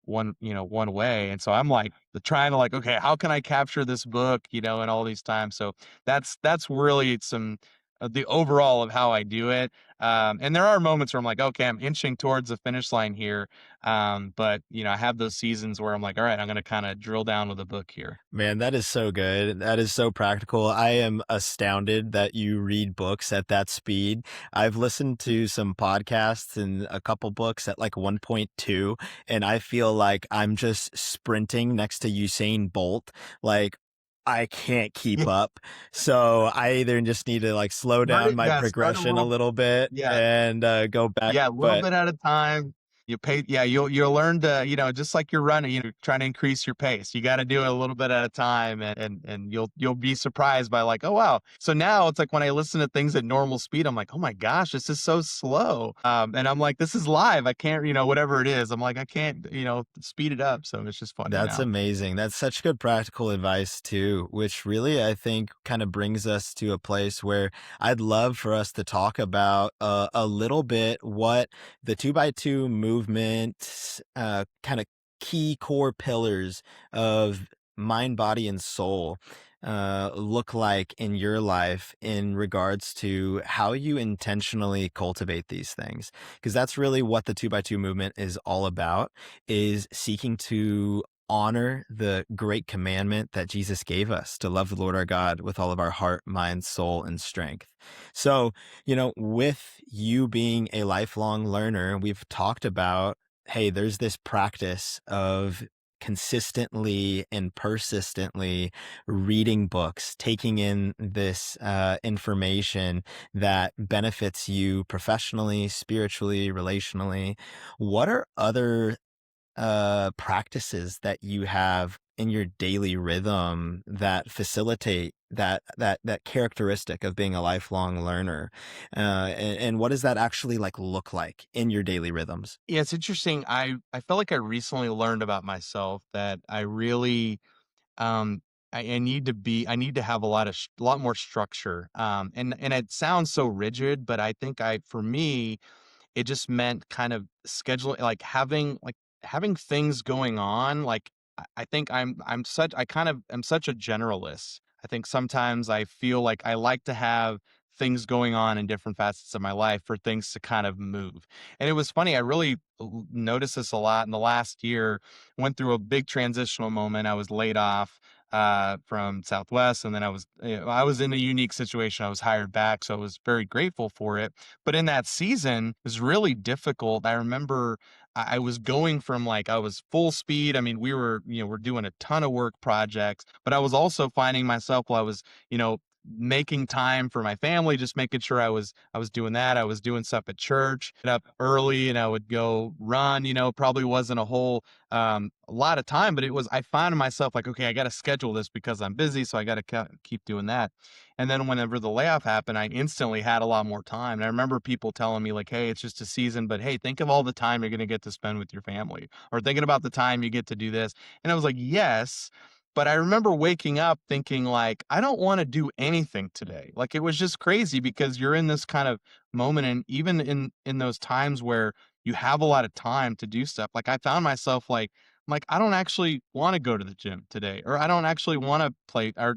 one way. And so I'm like trying to like, okay, how can I capture this book, in all these times? So that's really some the overall of how I do it. And there are moments where I'm like, okay, I'm inching towards the finish line here. But I have those seasons where I'm like, all right, I'm going to kind of drill down with a book here. Man, that is so good. That is so practical. I am astounded that you read books at that speed. I've listened to some podcasts and a couple books at like 1.2, and I feel like I'm just sprinting next to Usain Bolt. Like, I can't keep up. So I either just need to like slow down my Start progression a little bit yeah. and go back. Yeah, a little bit at a time. You'll learn to, just like you're running, trying to increase your pace. You got to do it a little bit at a time, and you'll be surprised by like, oh wow. So now it's like when I listen to things at normal speed, I'm like, oh my gosh, this is so slow. And I'm like, this is live. I can't, whatever it is. I'm like, I can't, speed it up. So it's just funny. That's amazing. That's such good practical advice too, which really I think kind of brings us to a place where I'd love for us to talk about a little bit what the 2x2 movement, kind of key core pillars of mind, body, and soul. look like in your life in regards to how you intentionally cultivate these things? Because that's really what the 2x2 movement is all about, is seeking to honor the great commandment that Jesus gave us to love the Lord our God with all of our heart, mind, soul, and strength. So, with you being a lifelong learner, we've talked about, hey, there's this practice of consistently and persistently reading books, taking in this information that benefits you professionally, spiritually, relationally. What are other practices that you have in your daily rhythm that facilitate that characteristic of being a lifelong learner? And what does that actually look like in your daily rhythms? Yeah, it's interesting. I felt like I recently learned about myself that I really um I need to have a lot more structure. And it sounds so rigid, but I think I for me it just meant kind of scheduling, having things going on. I think I kind of am such a generalist. I think sometimes I feel like I like to have things going on in different facets of my life for things to kind of move. And it was funny, I really noticed this a lot in the last year. Went through a big transitional moment. I was laid off from Southwest, and then I was in a unique situation. I was hired back, so I was very grateful for it. But in that season, it was really difficult. I remember I was going from I was full speed. I mean, we're doing a ton of work projects, but I was also finding myself while I was, making time for my family, just making sure I was doing that. I was doing stuff at church, get up early, and I would go run. Probably wasn't a lot of time, but I found myself like, okay, I got to schedule this because I'm busy, so I got to keep doing that. And then whenever the layoff happened, I instantly had a lot more time. And I remember people telling me like, hey, it's just a season, but hey, think of all the time you're going to get to spend with your family, or thinking about the time you get to do this. And I was like, yes. But I remember waking up thinking like, I don't want to do anything today. Like it was just crazy because you're in this kind of moment. And even in those times where you have a lot of time to do stuff, like I found myself like, I don't actually want to go to the gym today, or I don't actually want to play or,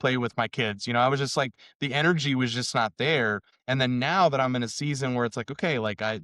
play with my kids. I was just like, the energy was just not there. And then now that I'm in a season where it's like, okay, like I,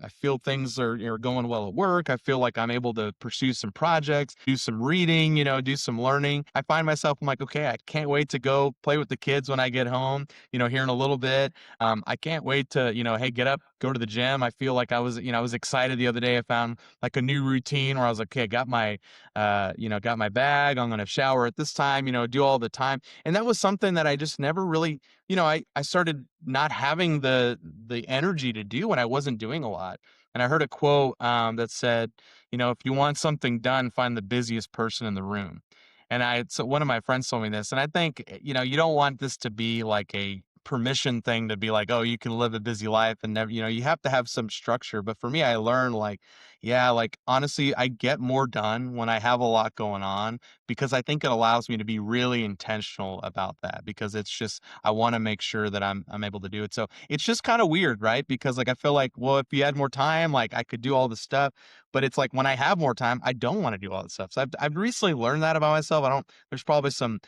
I feel things are going well at work. I feel like I'm able to pursue some projects, do some reading, do some learning. I find myself, I'm like, okay, I can't wait to go play with the kids when I get home, here in a little bit. I can't wait to, hey, get up, go to the gym. I feel like I was excited the other day. I found like a new routine where I was like, okay, I got got my bag. I'm going to shower at this time, do all the time. And that was something that I just never really, I started not having the energy to do when I wasn't doing a lot. And I heard a quote that said, if you want something done, find the busiest person in the room. So one of my friends told me this, and I think, you don't want this to be like a permission thing to be like, oh, you can live a busy life and never, you have to have some structure. But for me, I learned like, yeah, like honestly, I get more done when I have a lot going on, because I think it allows me to be really intentional about that, because it's just, I want to make sure that I'm able to do it. So it's just kind of weird, right? Because like I feel like, well, if you had more time, like I could do all the stuff, but it's like when I have more time, I don't want to do all the stuff. So I've recently learned that about myself. I don't There's probably some,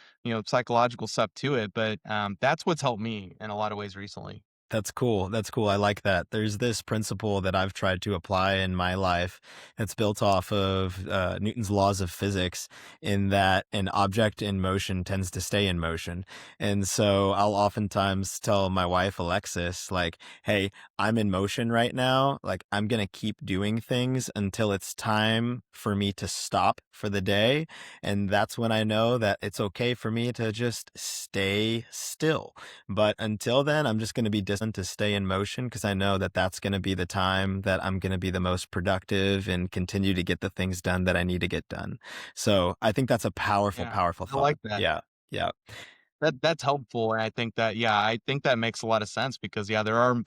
psychological stuff to it, but that's what's helped me in a lot of ways recently. That's cool. That's cool. I like that. There's this principle that I've tried to apply in my life that's built off of Newton's laws of physics, in that an object in motion tends to stay in motion. And so I'll oftentimes tell my wife, Alexis, like, hey, I'm in motion right now. Like, I'm going to keep doing things until it's time for me to stop for the day. And that's when I know that it's okay for me to just stay still. But until then, I'm just going to be disciplined to stay in motion, because I know that that's going to be the time that I'm going to be the most productive and continue to get the things done that I need to get done. So I think that's a powerful, Yeah, powerful I thought. like that. Yeah. Yeah. That's helpful, and I think that, yeah, I think that makes a lot of sense because, yeah, there are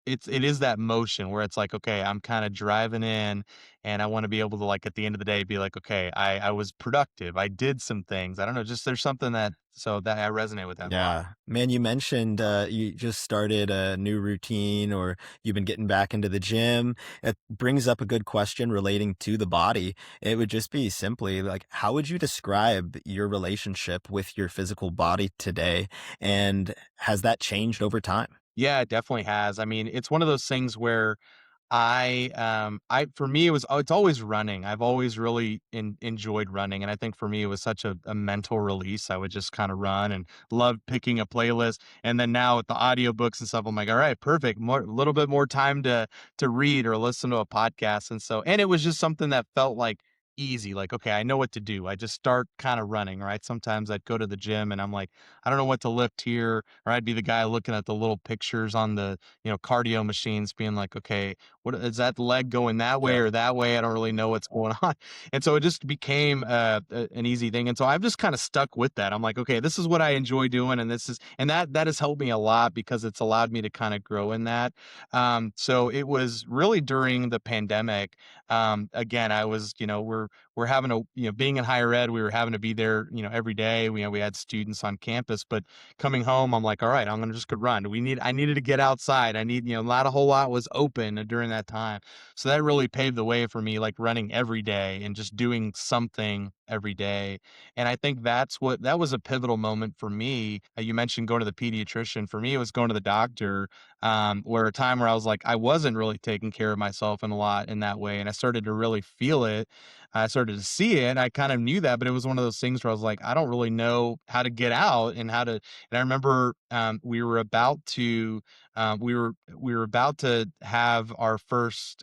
it is that motion where it's like, okay, I'm kind of driving in and I want to be able to like at the end of the day be like, okay, I was productive. I did some things. I don't know, just there's something that so that I resonate with that a lot. Yeah. Man, you mentioned you just started a new routine or you've been getting back into the gym. It brings up a good question relating to the body. It would just be simply like, how would you describe your relationship with your physical body today? And has that changed over time? Yeah, it definitely has. I mean, it's one of those things where I for me, it was it's always running. I've always really enjoyed running, and I think for me, it was such a mental release. I would just kinda run and love picking a playlist, and then now with the audiobooks and stuff, I'm like, "Alright, perfect, more a little bit more time to read or listen to a podcast," and it was just something that felt, like, easy, like, "Okay, I know what to do." I just start kinda running, right? Sometimes I'd go to the gym, and I'm like, "I don't know what to lift here," or I'd be the guy looking at the little pictures on the, cardio machines being like, "Okay, what is that leg going that way Yep. or that way? I don't really know what's going on." And so it just became an easy thing. And so I've just kind of stuck with that. I'm like, okay, this is what I enjoy doing. And that has helped me a lot because it's allowed me to kind of grow in that. So it was really during the pandemic. Again, I was, we're having being in higher ed, we were having to be there, every day. We had students on campus, but coming home, I'm like, all right, I'm gonna just go run. I needed to get outside. I need, not a whole lot was open during that time. So that really paved the way for me, like running every day and just doing something every day. And I think that was a pivotal moment for me. You mentioned going to the pediatrician. For me, it was going to the doctor, where a time where I was like, I wasn't really taking care of myself in a lot in that way. And I started to really feel it. I started to see it. I kind of knew that, but it was one of those things where I was like, I don't really know how to get out and how to. And I remember we were about to have our first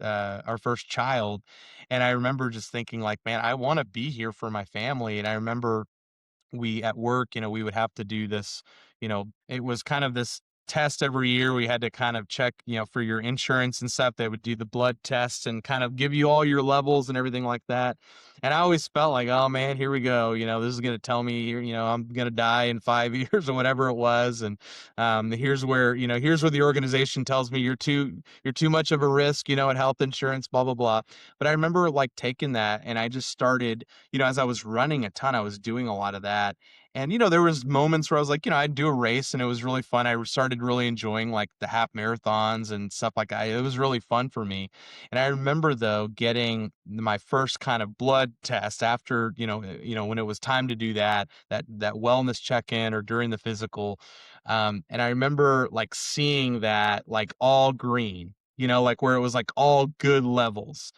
child, and I remember just thinking like, man, I want to be here for my family. And I remember we at work, we would have to do this, it was kind of this test every year. We had to kind of check, for your insurance and stuff. They would do the blood test and kind of give you all your levels and everything like that. And I always felt like, oh man, here we go. This is going to tell me, I'm going to die in 5 years or whatever it was. And here's where the organization tells me you're too much of a risk, at health insurance, blah, blah, blah. But I remember like taking that and I just started, as I was running a ton, I was doing a lot of that. And, there was moments where I was like, I'd do a race and it was really fun. I started really enjoying like the half marathons and stuff like that. It was really fun for me. And I remember though getting my first kind of blood test after, when it was time to do that wellness check-in or during the physical. And I remember like seeing that like all green, like where it was like all good levels.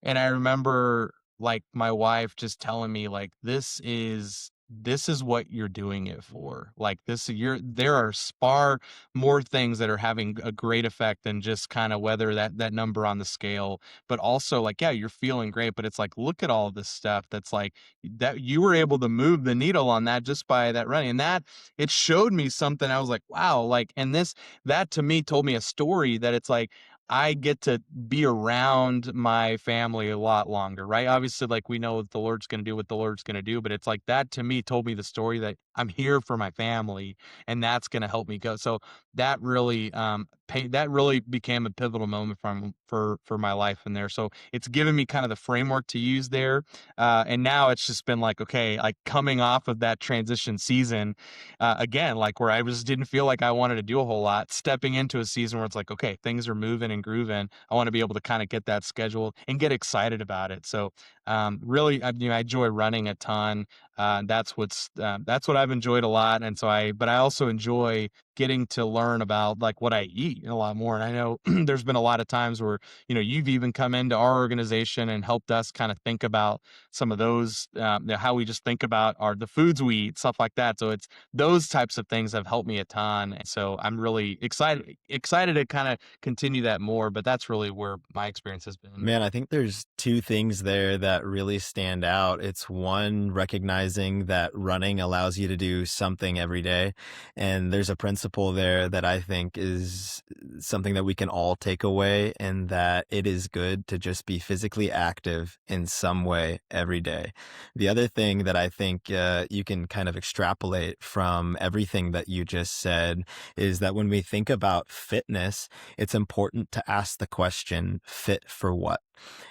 And I remember like my wife just telling me like this is what you're doing it for. Like there are far more things that are having a great effect than just kind of whether that number on the scale, but also like, yeah, you're feeling great, but it's like, look at all this stuff that's like that you were able to move the needle on that just by that running. And that it showed me something. I was like, wow, like, and that to me told me a story that it's like, I get to be around my family a lot longer, right? Obviously, like we know the Lord's going to do what the Lord's going to do, but it's like that to me told me the story that I'm here for my family and that's going to help me go. So that really, that really became a pivotal moment for my life in there. So it's given me kind of the framework to use there. And now it's just been like, okay, like coming off of that transition season, again, like where I just didn't feel like I wanted to do a whole lot, stepping into a season where it's like, okay, things are moving and grooving. I want to be able to kind of get that scheduled and get excited about it. So really, I enjoy running a ton. That's what I've enjoyed a lot. And so but I also enjoy getting to learn about like what I eat a lot more. And I know there's been a lot of times where, you've even come into our organization and helped us kind of think about some of those, how we just think about the foods we eat, stuff like that. So it's those types of things have helped me a ton. And so I'm really excited to kind of continue that more, but that's really where my experience has been. Man, I think there's two things there that really stand out. It's one, recognizing recognizing that running allows you to do something every day. And there's a principle there that I think is something that we can all take away, and that it is good to just be physically active in some way every day. The other thing that I think you can kind of extrapolate from everything that you just said is that when we think about fitness, it's important to ask the question, fit for what?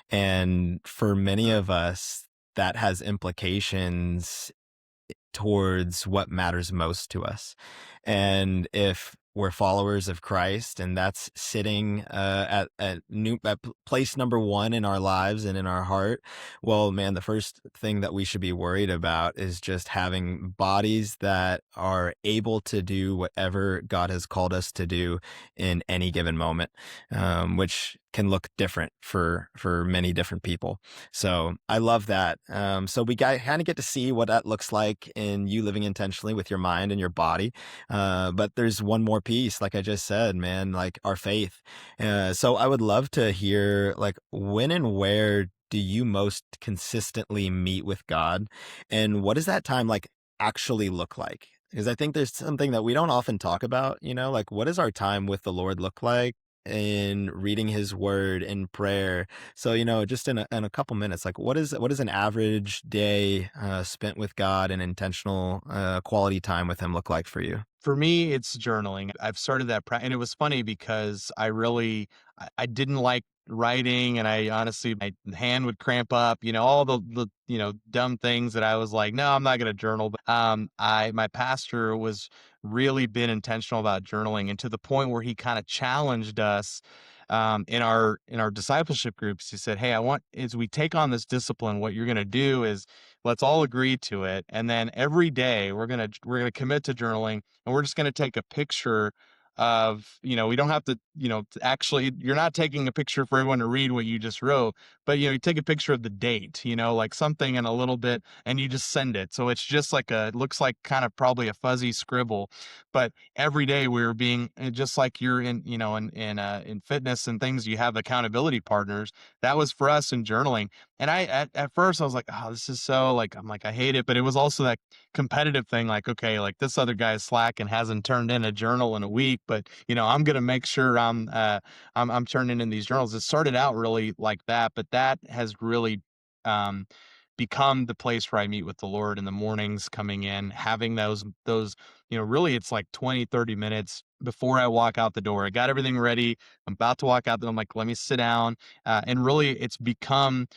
And for many of us, that has implications towards what matters most to us. And if we're followers of Christ, and that's sitting at place number one in our lives and in our heart, well, man, the first thing that we should be worried about is just having bodies that are able to do whatever God has called us to do in any given moment, which can look different for many different people. So I love that. So we kind of get to see what that looks like in you living intentionally with your mind and your body. But there's one more piece, like I just said, man, like our faith. So I would love to hear, like, when and where do you most consistently meet with God? And what does that time like actually look like? Because I think there's something that we don't often talk about, like what does our time with the Lord look like in reading his word, in prayer? So, just in a couple minutes, like what is an average day spent with God and intentional quality time with him look like for you? For me, it's journaling. I've started that and it was funny because I didn't like writing, and I honestly, my hand would cramp up, all the dumb things that I was like, no, I'm not going to journal. But my pastor was really been intentional about journaling, and to the point where he kind of challenged us in our discipleship groups. He said, hey, as we take on this discipline, what you're going to do is let's all agree to it, and then every day we're gonna commit to journaling, and we're just going to take a picture of, we don't have to, actually, you're not taking a picture for everyone to read what you just wrote, but, you take a picture of the date, like something in a little bit, and you just send it. So it's just like it looks like kind of probably a fuzzy scribble, but every day we were being, just like you're in, in fitness and things, you have accountability partners. That was for us in journaling. And at first I was like, oh, this is so, like, I'm like, I hate it. But it was also that competitive thing, like, okay, like this other guy's slack and hasn't turned in a journal in a week, but I'm gonna make sure I'm turning in these journals. It started out really like that, but that has really um become the place where I meet with the Lord in the mornings, coming in, having those, really it's like 20, 30 minutes before I walk out the door. I got everything ready. I'm about to walk out there. I'm like, let me sit down. And really it's become,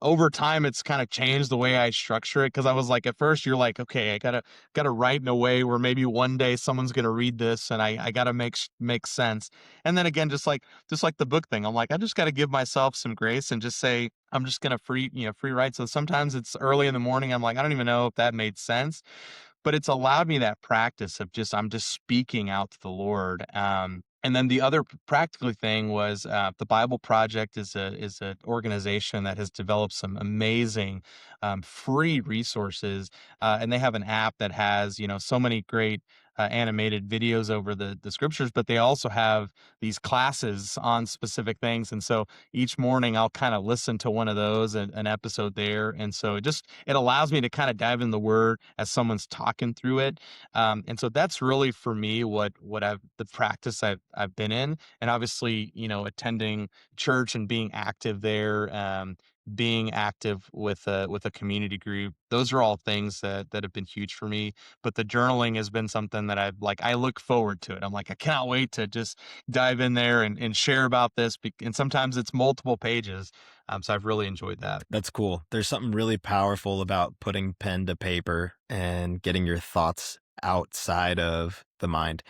over time, it's kind of changed the way I structure it. Cause I was like, at first you're like, okay, I gotta write in a way where maybe one day someone's going to read this, and I gotta make sense. And then again, just like the book thing, I'm like, I just got to give myself some grace and just say, I'm just going to free write. So sometimes it's early in the morning. I'm like, I don't even know if that made sense, but it's allowed me that practice of I'm just speaking out to the Lord. And then the other practical thing was, the Bible Project is an organization that has developed some amazing free resources, and they have an app that has so many great animated videos over the scriptures, but they also have these classes on specific things. And so each morning I'll kind of listen to one of those, an episode there. And so it allows me to kind of dive in the word as someone's talking through it. And so that's really for me the practice I've been in. And obviously, attending church and being active there, being active with a community group. Those are all things that have been huge for me. But the journaling has been something that I look forward to it. I'm like, I cannot wait to just dive in there and share about this. And sometimes it's multiple pages. So I've really enjoyed that. That's cool. There's something really powerful about putting pen to paper and getting your thoughts outside of the mind.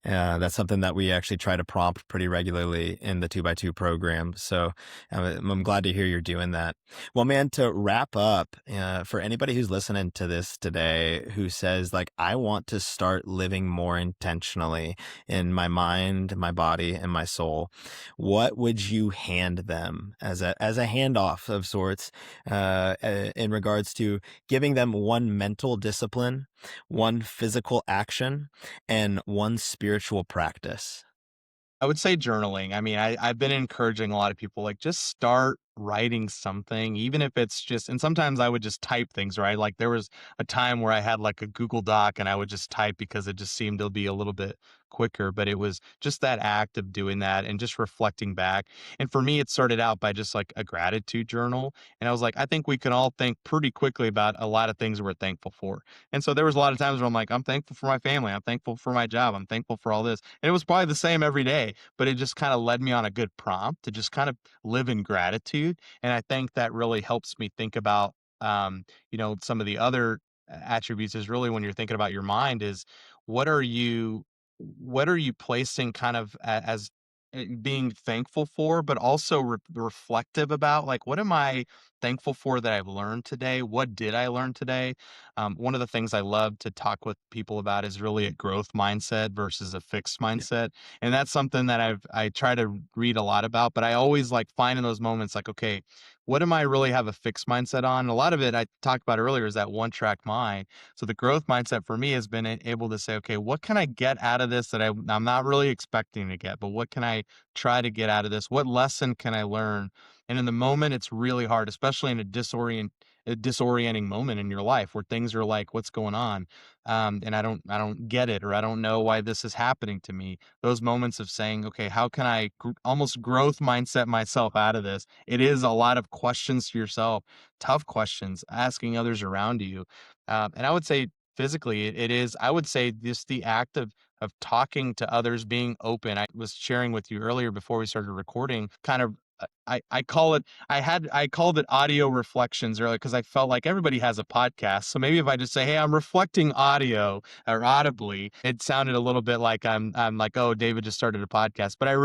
That's something that we actually try to prompt pretty regularly in the 2x2 program. So I'm glad to hear you're doing that. Well, man, to wrap up, for anybody who's listening to this today who says, like, I want to start living more intentionally in my mind, my body, and my soul, what would you hand them as a handoff of sorts, in regards to giving them one mental discipline, one physical action, and one spiritual practice? I would say journaling. I mean, I've been encouraging a lot of people, like, just start writing something, even if it's just, and sometimes I would just type things, right? Like there was a time where I had like a Google Doc and I would just type because it just seemed to be a little bit quicker, but it was just that act of doing that and just reflecting back. And for me, it started out by just like a gratitude journal. And I was like, I think we can all think pretty quickly about a lot of things we're thankful for. And so there was a lot of times where I'm like, I'm thankful for my family. I'm thankful for my job. I'm thankful for all this. And it was probably the same every day, but it just kind of led me on a good prompt to just kind of live in gratitude. And I think that really helps me think about, some of the other attributes is really when you're thinking about your mind is what are you, what are you placing kind of as being thankful for, but also reflective about like, what am I thankful for that I've learned today? What did I learn today? One of the things I love to talk with people about is really a growth mindset versus a fixed mindset. And that's something that I try to read a lot about, but I always like find in those moments like, okay, what am I really have a fixed mindset on? And a lot of it I talked about earlier is that one track mind. So the growth mindset for me has been able to say, okay, what can I get out of this that I'm not really expecting to get, but what can I try to get out of this? What lesson can I learn? And in the moment, it's really hard, especially in a disorienting moment in your life where things are like, what's going on? And I don't get it, or I don't know why this is happening to me. Those moments of saying, okay, how can I almost growth mindset myself out of this? It is a lot of questions to yourself, tough questions, asking others around you. And I would say physically, it is, I would say just the act of talking to others, being open. I was sharing with you earlier before we started recording, kind of I call it I called it audio reflections earlier because I felt like everybody has a podcast. So maybe if I just say, hey, I'm reflecting audio or audibly, it sounded a little bit like I'm like, oh, David just started a podcast. But I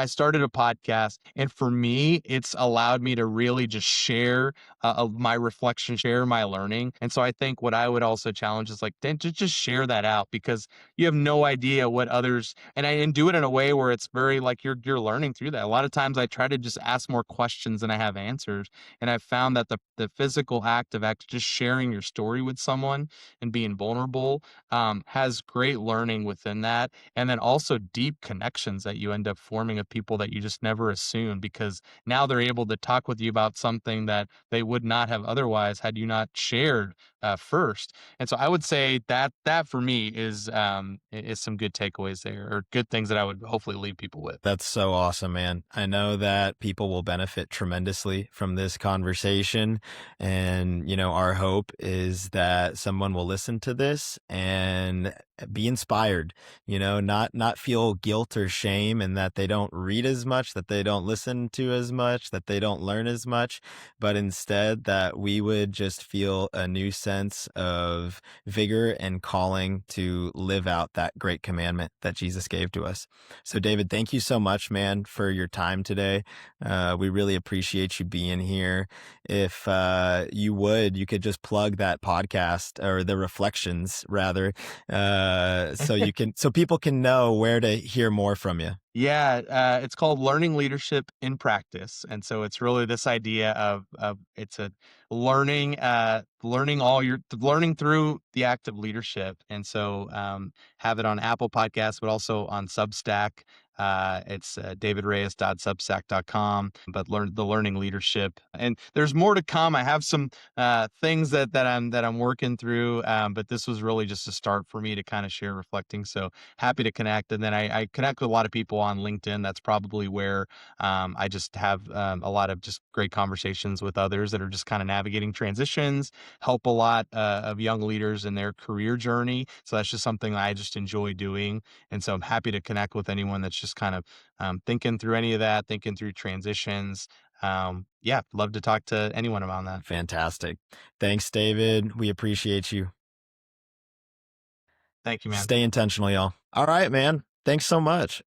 started a podcast. And for me, it's allowed me to really just share of my reflection, share my learning. And so I think what I would also challenge is like, then just share that out because you have no idea what others, and do it in a way where it's very like you're learning through that. A lot of times I try to just ask more questions than I have answers. And I've found that the physical act of just sharing your story with someone and being vulnerable has great learning within that. And then also deep connections that you end up forming of people that you just never assumed because now they're able to talk with you about something that they would not have otherwise had you not shared first. And so I would say that for me is some good takeaways there, or good things that I would hopefully leave people with. That's so awesome, man. I know that people will benefit tremendously from this conversation. And, our hope is that someone will listen to this and be inspired, not feel guilt or shame and that they don't read as much, that they don't listen to as much, that they don't learn as much, but instead that we would just feel a new sense of vigor and calling to live out that great commandment that Jesus gave to us. So, David, thank you so much, man, for your time today. We really appreciate you being here. If you could just plug that podcast or the reflections rather, so people can know where to hear more from you. Yeah, it's called Learning Leadership in Practice, and so it's really this idea of it's a learning through the act of leadership, and so have it on Apple Podcasts, but also on Substack. It's davidreyes.substack.com, but learn the learning leadership, and there's more to come. I have some things that I'm working through, but this was really just a start for me to kind of share reflecting. So happy to connect. And then I connect with a lot of people on LinkedIn. That's probably where I just have a lot of just great conversations with others that are just kind of navigating transitions, help a lot of young leaders in their career journey. So that's just something I just enjoy doing. And so I'm happy to connect with anyone that's just kind of thinking through any of that, thinking through transitions. Yeah, love to talk to anyone about that. Fantastic. Thanks, David. We appreciate you. Thank you, man. Stay intentional, y'all. All right, man. Thanks so much.